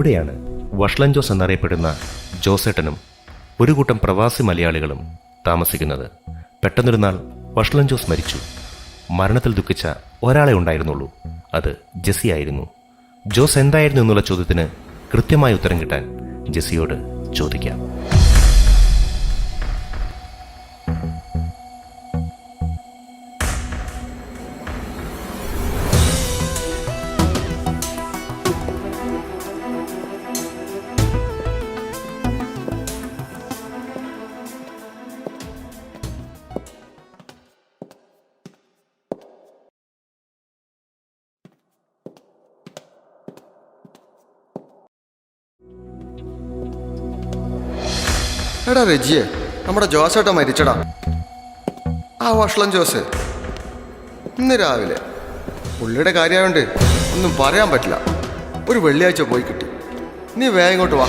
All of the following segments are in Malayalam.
ഇവിടെയാണ് വഷളൻ ജോസ് എന്നറിയപ്പെടുന്ന ജോസേട്ടനും ഒരു കൂട്ടം പ്രവാസി മലയാളികളും താമസിക്കുന്നത്. പെട്ടെന്നൊരു നാൾ വഷളൻ ജോസ് മരിച്ചു. മരണത്തിൽ ദുഃഖിച്ച ഒരാളെ ഉണ്ടായിരുന്നുള്ളൂ. അത് ജെസ്സി ആയിരുന്നു. ജോസ് എന്തായിരുന്നു എന്നുള്ള ചോദ്യത്തിന് കൃത്യമായ ഉത്തരം കിട്ടാൻ ജെസ്സിയോട് ചോദിക്കാം. എടാ റെജിയെ, നമ്മുടെ ജോസേട്ടൻ മരിച്ചടാ. ആ വഷളൻ ജോസ് ഇന്ന് രാവിലെ. പുള്ളിയുടെ കാര്യമായോണ്ട് ഒന്നും പറയാൻ പറ്റില്ല. ഒരു വെള്ളിയാഴ്ച പോയി കിട്ടി. നീ വേഗം ഇങ്ങോട്ട് വാ.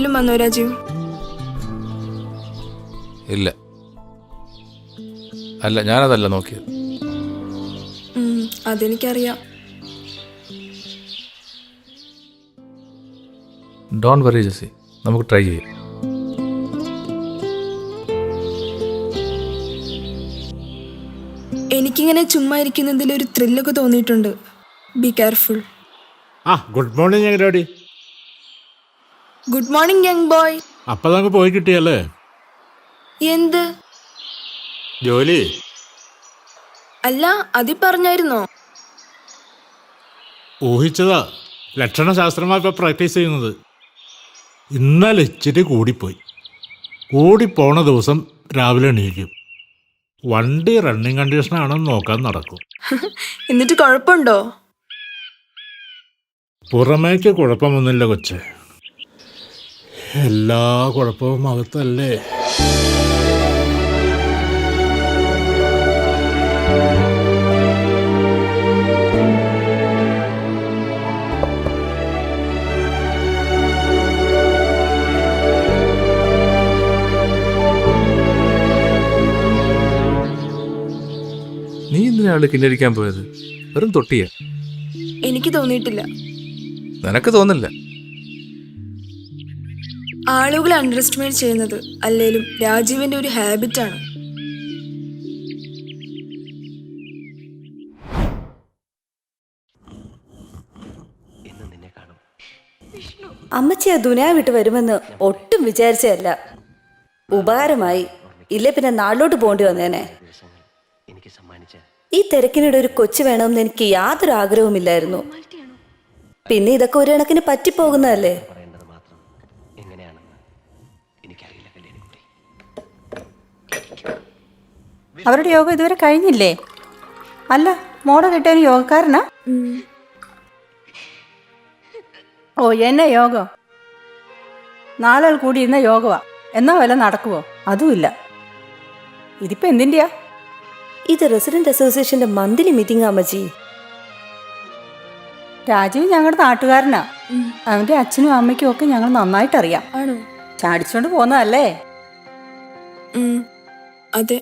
ആരെങ്കിലും വന്നോ രാജീവ്? ഇല്ല, അല്ല, ഞാനതല്ല നോക്കിയത്. അതെനിക്കറിയാം. ഡോണ്ട് വറി ജെസ്സി, നമുക്ക് ട്രൈ ചെയ്യാം. എനിക്കിങ്ങനെ ചുമ്മാ ഇരിക്കുന്നതിൽ ഒരു ത്രില്ലൊക്കെ തോന്നിയിട്ടുണ്ട്. Be careful. ഗുഡ് മോർണിംഗ് എങ്ങനെയാടി? Good morning young boy. അപ്പം നമുക്ക് പോയി കിട്ടിയല്ലേ എന്ത് ജോലി? അല്ല, അതി പറഞ്ഞായിരുന്നോ? ഊഹിച്ചതാ. ലക്ഷണശാസ്ത്രമായി ഇപ്പം പ്രാക്ടീസ് ചെയ്യുന്നത്. ഇന്നലെ ഇച്ചിരി കൂടിപ്പോണ ദിവസം രാവിലെ എണീക്കും. വണ്ടി റണ്ണിങ് കണ്ടീഷനാണെന്ന് നോക്കാൻ നടക്കും. എന്നിട്ട് കുഴപ്പമുണ്ടോ? പുറമേക്ക് കുഴപ്പമൊന്നുമില്ല കൊച്ചെ, എല്ലാ കുഴപ്പവും അകത്തല്ലേ. നീ എന്തിനാണ് കിന്നരിക്കാൻ പോയത്? വെറും തൊട്ടിയ. എനിക്ക് തോന്നിയിട്ടില്ല. നിനക്ക് തോന്നില്ല? ആളുകളെ അണ്ടർ എസ്റ്റിമേറ്റ് ചെയ്യുന്നത് അല്ലേലും രാജീവിന്റെ ഒരു ഹാബിറ്റാണ്. അമ്മച്ചി ആ ദുനിയാ വിട്ട് വരുമെന്ന് ഒട്ടും വിചാരിച്ചതല്ല. ഉപകാരമായി. ഇല്ലേ പിന്നെ നാട്ടിലോട്ട് പോകേണ്ടി വന്നേനെ. ഈ തിരക്കിനിടെ ഒരു കൊച്ചു വേണമെന്ന് എനിക്ക് യാതൊരു ആഗ്രഹവുമില്ലായിരുന്നു. പിന്നെ ഇതൊക്കെ ഒരു കണക്കിന് പറ്റിപ്പോകുന്നതല്ലേ. അവരുടെ യോഗം ഇതുവരെ കഴിഞ്ഞില്ലേ? അല്ല, മോടെ കിട്ടിയ യോഗക്കാരനാ? ഓ, എന്നെ യോഗം? 4 ആൾ കൂടി ഇരുന്ന യോഗമാ. എന്നാ വല്ല നടക്കുവോ? അതുമില്ല. ഇതിപ്പോ എന്തിൻ്റെയാ? ഇത് റെസിഡന്റ് അസോസിയേഷന്റെ മന്ത്ലി മീറ്റിംഗ് അമ്മച്ചി. രാജീവ് ഞങ്ങളുടെ നാട്ടുകാരനാ. അവന്റെ അച്ഛനും അമ്മയ്ക്കും ഒക്കെ ഞങ്ങൾ നന്നായിട്ടറിയാം. ആണോ? ചാടിച്ചോണ്ട് പോന്നതല്ലേ? അതെ.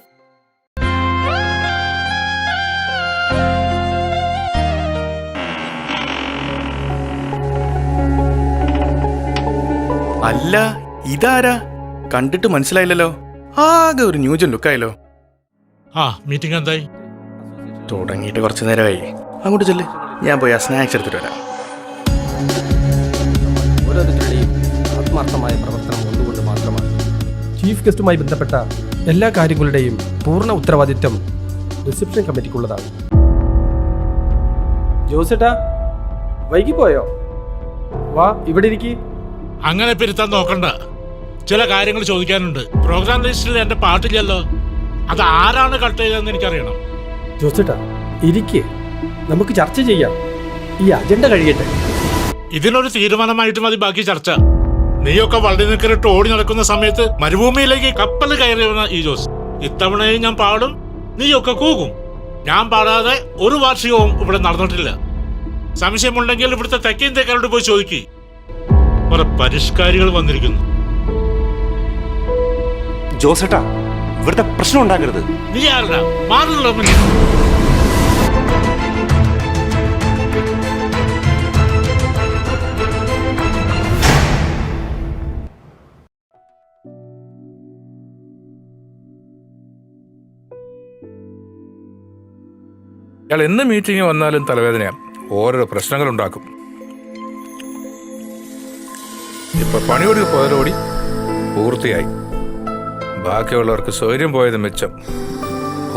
അല്ല, ഇതാരാ? കണ്ടിട്ട് മനസ്സിലായില്ലല്ലോ. ആകെ ഒരു ന്യൂജൻ ലുക്കായല്ലോ. മീറ്റിംഗ് എന്തായി? തുടങ്ങിയിട്ട് കുറച്ച് നേരമായി. അങ്ങോട്ട് ചെല്ല്, ഞാൻ പോയി ആ സ്നാക്സ് എടുത്തിട്ട് വരാം. ഓരോരുത്തരുടെയും ആത്മാർത്ഥമായ പ്രവർത്തനം ഒന്നുകൊണ്ട് മാത്രമാണ്. ചീഫ് ഗസ്റ്റുമായി ബന്ധപ്പെട്ട എല്ലാ കാര്യങ്ങളുടെയും പൂർണ്ണ ഉത്തരവാദിത്വം റിസപ്ഷൻ കമ്മിറ്റിക്കുള്ളതാണ്. ജോസേട്ടാ, വൈകിപ്പോയോ? വാ, ഇവിടെ ഇരിക്കി. അങ്ങനെ പെരുത്താൻ നോക്കണ്ട. ചില കാര്യങ്ങൾ ചോദിക്കാനുണ്ട്. പ്രോഗ്രാം ലിസ്റ്റിൽ എന്റെ പാട്ടില്ലല്ലോ. അത് ആരാണ് കട്ട് ചെയ്തതെന്ന് എനിക്കറിയണം. ജോസേട്ടാ, ഇരിക്കേ, നമുക്ക് ചർച്ച ചെയ്യാം. ഈ അജണ്ട കഴിയട്ടെ. ഇതിനൊരു തീരുമാനമായിട്ട് മതി ബാക്കി ചർച്ച. നീയൊക്കെ വള്ളി നിൽക്കിട്ട് ഓടി നടക്കുന്ന സമയത്ത് മരുഭൂമിയിലേക്ക് കപ്പൽ കയറിയവന ഈ ജോസ്. ഇത്തവണയും ഞാൻ പാടും, നീയൊക്കെ കൂകും. ഞാൻ പാടാതെ ഒരു വാർഷികവും ഇവിടെ നടന്നിട്ടില്ല. സംശയമുണ്ടെങ്കിൽ ഇവിടുത്തെ തെക്കേം തേക്കാരോട് പോയി ചോദിക്കുക. കുറെ പരിഷ്കാരികൾ വന്നിരിക്കുന്നു. ജോസേട്ടാ, ഇവിടുത്തെ പ്രശ്നം ഉണ്ടാക്കരുത്. നീ ആരുടെ മാറില്ല? ഇയാൾ എന്ന് മീറ്റിംഗ് വന്നാലും തലവേദനയാണ്. ഓരോരോ പ്രശ്നങ്ങൾ ഉണ്ടാക്കും. ഇപ്പൊ പണിയോടി പോയതോടി പൂർത്തിയായി. ബാക്കിയുള്ളവർക്ക് സ്വൈര്യം പോയത് മെച്ചം.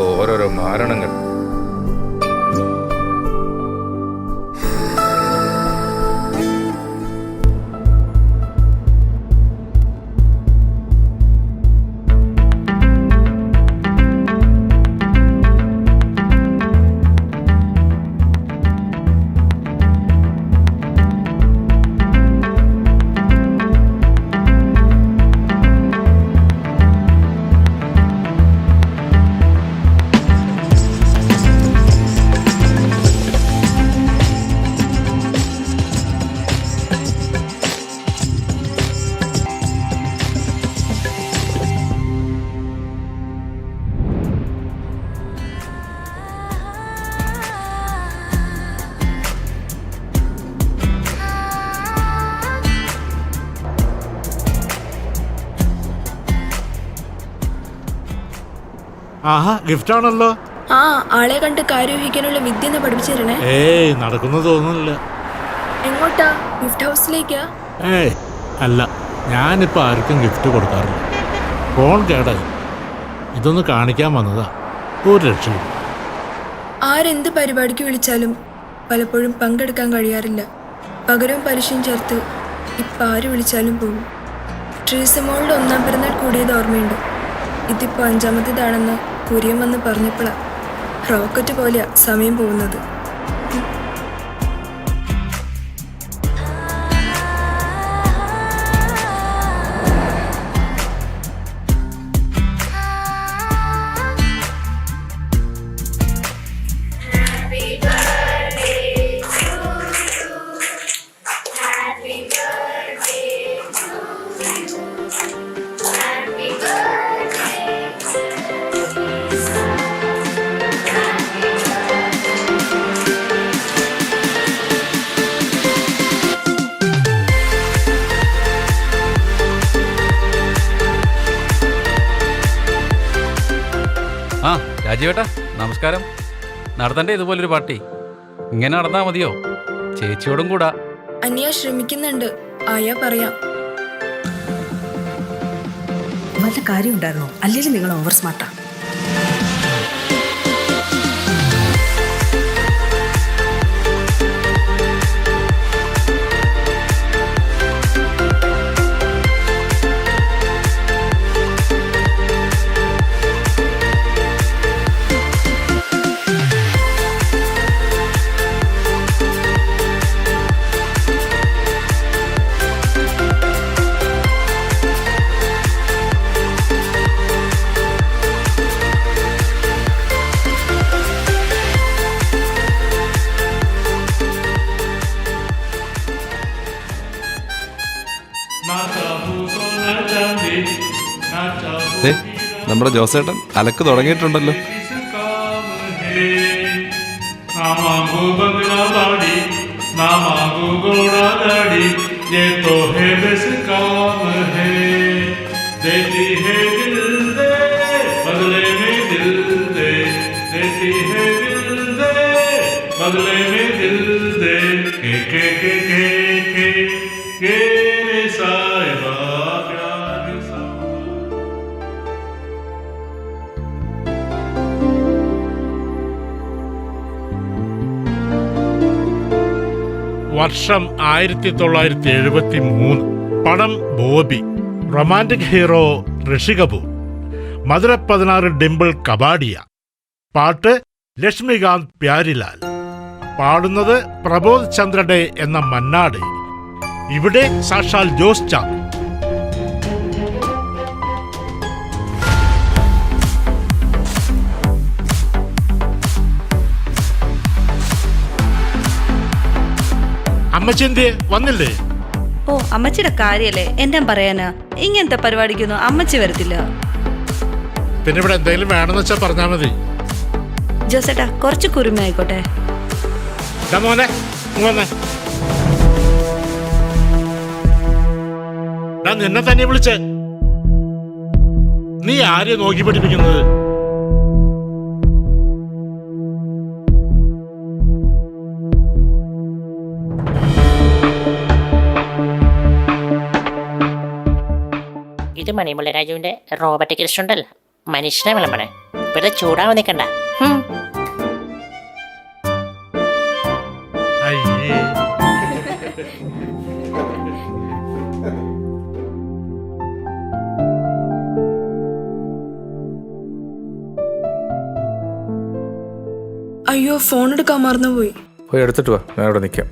ഓരോരോ മാരണങ്ങൾ. ആഹാ ഗിഫ്റ്റ് ആണല്ലോ. ആ ആളെ കണ്ട് കാര്യവഹിക്കാനുള്ള വിദ്യ ഒന്ന് പഠിപ്പിച്ചു തരണേ. ഏയ് നടക്കുന്നു തോന്നുന്നില്ല. എങ്ങോട്ടാ? ഗിഫ്റ്റ് ഹൗസിലേക്കാ? ഏയ് അല്ല, ഞാനിപ്പോൾ ആർക്കും ഗിഫ്റ്റ് കൊടുക്കാറില്ല. ഫോൺ കേടായി, ഇതൊന്ന് കാണിക്കാൻ വന്നതാ. ഒരു രക്ഷയില്ല. ആരെന്ത് പരിപാടിക്ക് വിളിച്ചാലും പലപ്പോഴും പങ്കെടുക്കാൻ കഴിയാറില്ല. പകരവും പലിശയും ചേർത്ത് ഇപ്പം ആര് വിളിച്ചാലും പോകും. ട്രീസമോളുടെ 1-ാം പിറന്നാൾ കൂടിയത് ഓർമ്മയുണ്ട്. ഇതിപ്പോൾ 5-ാമത്തേതാണെന്ന് കുര്യൻ വന്ന് പറഞ്ഞപ്പോഴാണ്. റോക്കറ്റ് പോലെയാ സമയം പോകുന്നത്. ആ രാജീവേട്ടാ നമസ്കാരം. നടത്തണ്ടേ ഇതുപോലൊരു പാർട്ടി? ഇങ്ങനെ നടന്നാ മതിയോ? ചേച്ചിയോടും കൂടാ. അനിയ ശ്രമിക്കുന്നുണ്ട്, ആയാ പറയാം. വല്ല കാര്യം ഉണ്ടായിരുന്നോ? അല്ലെങ്കിൽ നിങ്ങൾ ഓവർ സ്മാർട്ടാ. നമ്മുടെ ജോസേട്ടൻ അലക്ക് തുടങ്ങിയിട്ടുണ്ടല്ലോ. വർഷം 1973. പടം ബോബി. Romantic hero Rishi Kapoor. മധുര 16 ഡിംപിൾ കബാഡിയ. പാട്ട് ലക്ഷ്മികാന്ത് പ്യാരിലാൽ. പാടുന്നത് പ്രബോധ് ചന്ദ്രഡെ എന്ന മന്നാട്. ഇവിടെ സാക്ഷാൽ ജോസ് ചാന്ദ്. അമ്മച്ചെന്തേ വന്നില്ലേ? ഓ അമ്മച്ചിയുടെ കാര്യല്ലേ, എന്റെ പറയാനാ. ഇങ്ങനത്തെ പരിപാടിക്കൊന്നും അമ്മച്ചി വരത്തില്ല. പിന്നെ ഇവിടെ എന്തെങ്കിലും വേണമെന്ന് വെച്ചാൽ പറഞ്ഞാൽ മതി. ജോസേട്ടാ കുറച്ച് കുറുമയായിക്കോട്ടെ. മോനെ വന്നേ. ഞാൻ നിന്നെ തന്നെ വിളിച്ചേ. നീ ആരെയാ നോക്കി പഠിപ്പിക്കുന്നത്? ഇത് മണിമുള്ള രാജുവിന്റെ റോബോട്ടിക് ഇൻസ്ട്രുമെന്റൽ മനുഷ്യനെ വിളമ്പണേ. വെറുതെ ചൂടാവാൻ നിൽക്കണ്ട. അയ്യോ ഫോൺ എടുക്കാൻ മറന്നുപോയി. പോയി എടുത്തിട്ട് വാ, ഞാൻ ഇവിടെ നിൽക്കാം.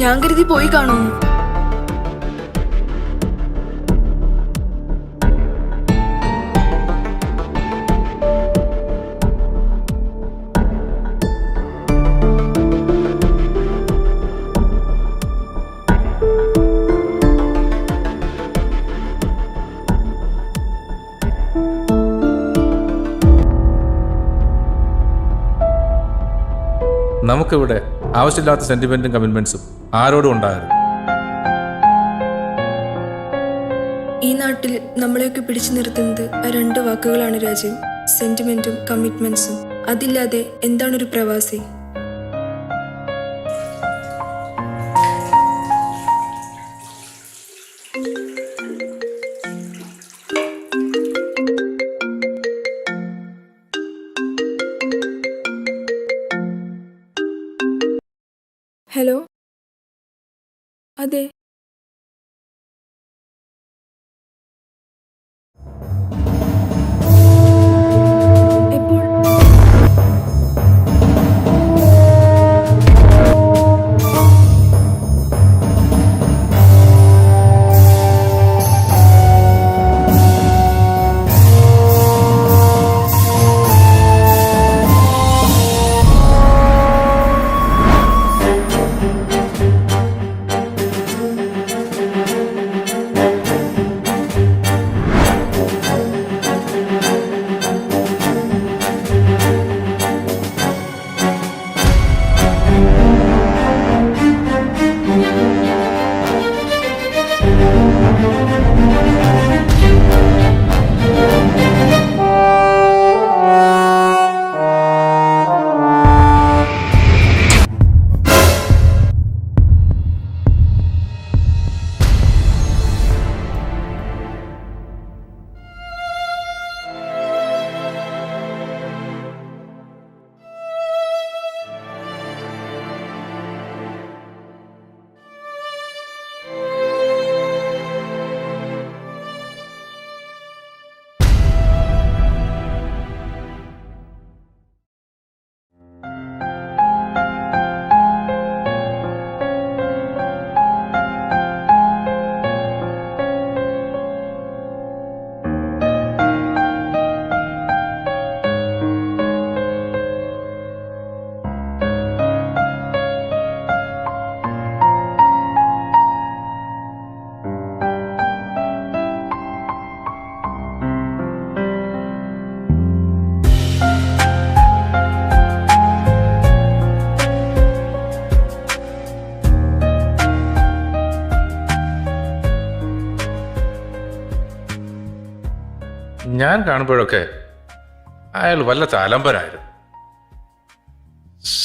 ഞാൻ കരുതി പോയി കാണുന്നു. നമുക്കിവിടെ ആവശ്യമില്ലാത്ത സെന്റിമെന്റും കമ്മിറ്റ്മെന്റ്സും ആരോടും ഉണ്ടാകരുത്. ഈ നാട്ടിൽ നമ്മളെയൊക്കെ പിടിച്ചു നിർത്തുന്നത് ആ 2 വാക്കുകളാണ് രാജീവ്. സെന്റിമെന്റും കമ്മിറ്റ്മെന്റ്സും. അതില്ലാതെ എന്താണൊരു പ്രവാസി? ഹലോ, അതെ. എപ്പോൾ? ഞാൻ കാണുമ്പോഴൊക്കെ അയാൾ വല്ല തലമ്പരായിരുന്നു.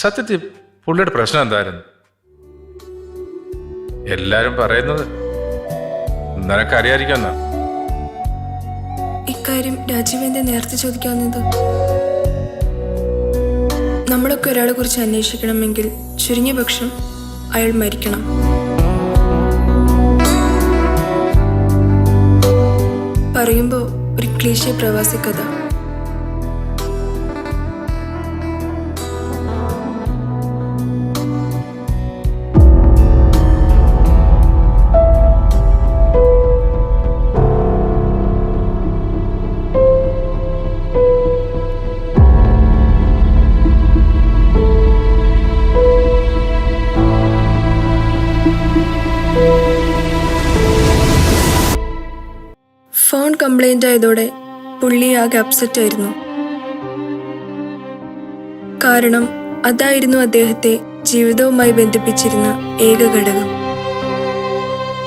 സത്യത്തിൽ പുള്ളിയുടെ പ്രശ്നം എന്തായിരുന്നു? എല്ലാരും പറയുന്നത് നിനക്കറിയാതിരിക്കുന്ന. ഇക്കാര്യം രാജീവ് എന്താ നേരത്തെ ചോദിക്കാവുന്നത്? നമ്മളൊക്കെ ഒരാളെ കുറിച്ച് അന്വേഷിക്കണമെങ്കിൽ ചുരുങ്ങിയ പക്ഷം അയാൾ മരിക്കണം. പറയുമ്പോൾ ഒരു ക്ലീശേ പ്രവാസി കഥ. ഫോൺ കംപ്ലൈന്റ് ആയതോടെ പുള്ളി ആകെ അപ്സെറ്റ് ആയിരുന്നു. കാരണം അതായിരുന്നു അദ്ദേഹത്തെ ജീവിതവുമായി ബന്ധിപ്പിച്ചിരുന്ന ഏക ഘടകം.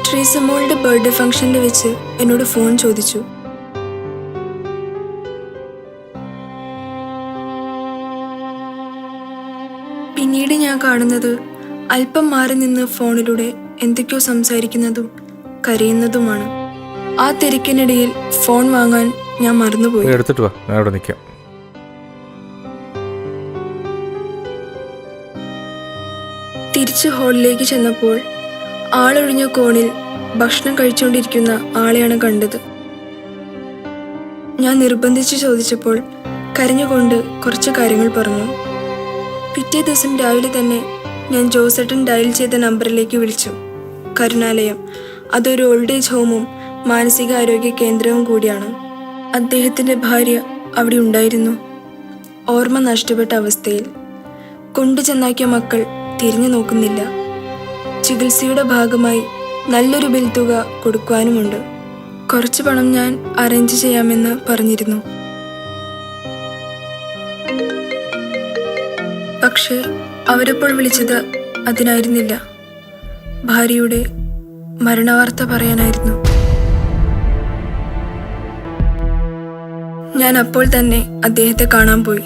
ട്രീസമോളുടെ ബർത്ത്ഡേ ഫംഗ്ഷനിൽ വെച്ച് എന്നോട് ഫോൺ ചോദിച്ചു. പിന്നീട് ഞാൻ കാണുന്നത് അല്പം മാറി നിന്ന് ഫോണിലൂടെ എന്തൊക്കെയോ സംസാരിക്കുന്നതും കരയുന്നതുമാണ്. ആ തിരക്കിനിടയിൽ ഫോൺ വാങ്ങാൻ ഞാൻ മറന്നുപോയി. എടുത്തിട്ട് വാ, ഞാൻ അവിടെ നിൽക്കാം. തിരിച്ച് ഹാളിലേക്ക് ചെന്നപ്പോൾ ആളൊഴിഞ്ഞ കോണിൽ ഭക്ഷണം കഴിച്ചുകൊണ്ടിരിക്കുന്ന ആളെയാണ് കണ്ടത്. ഞാൻ നിർബന്ധിച്ച് ചോദിച്ചപ്പോൾ കരഞ്ഞുകൊണ്ട് കുറച്ച് കാര്യങ്ങൾ പറഞ്ഞു. പിറ്റേ ദിവസം രാവിലെ തന്നെ ഞാൻ ജോസേട്ടൻ ഡയൽ ചെയ്ത നമ്പറിലേക്ക് വിളിച്ചു. കരുണാലയം അതൊരു ഓൾഡ് ഏജ് ഹോമും മാനസികാരോഗ്യ കേന്ദ്രവും കൂടിയാണ്. അദ്ദേഹത്തിൻ്റെ ഭാര്യ അവിടെ ഉണ്ടായിരുന്നു. ഓർമ്മ നഷ്ടപ്പെട്ട അവസ്ഥയിൽ. കൊണ്ടുചെന്നാക്കിയ മക്കൾ തിരിഞ്ഞു നോക്കുന്നില്ല. ചികിത്സയുടെ ഭാഗമായി നല്ലൊരു ബിൽ തുക കൊടുക്കുവാനുമുണ്ട്. കുറച്ച് പണം ഞാൻ അറേഞ്ച് ചെയ്യാമെന്ന് പറഞ്ഞിരുന്നു. പക്ഷേ അവരപ്പോൾ വിളിച്ചത് അതിനായിരുന്നില്ല. ഭാര്യയുടെ മരണവാർത്ത പറയാനായിരുന്നു. ഞാൻ അപ്പോൾ തന്നെ അദ്ദേഹത്തെ കാണാൻ പോയി.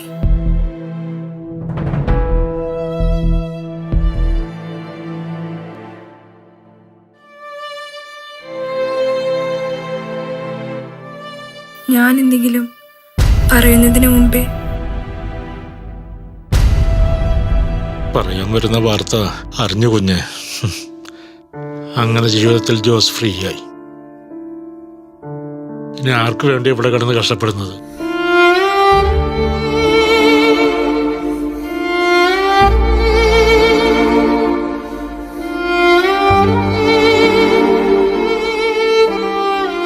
ഞാൻ എന്തെങ്കിലും പറയുന്നതിന് മുമ്പേ പറയാൻ വരുന്ന വാർത്ത അറിഞ്ഞു കുഞ്ഞ്. അങ്ങനെ ജീവിതത്തിൽ ജോസ് ഫ്രീ ആയി. ഇനി ആർക്കു വേണ്ടി ഇവിടെ കിടന്ന് കഷ്ടപ്പെടുന്നത്?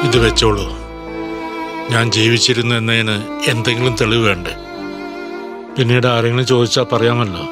ഇത് വെച്ചോളൂ. ഞാൻ ജീവിച്ചിരുന്നു എന്നതിന് എന്തെങ്കിലും തെളിവ് വേണ്ടേ? പിന്നീട് ആരെങ്കിലും ചോദിച്ചാൽ പറയാമല്ലോ.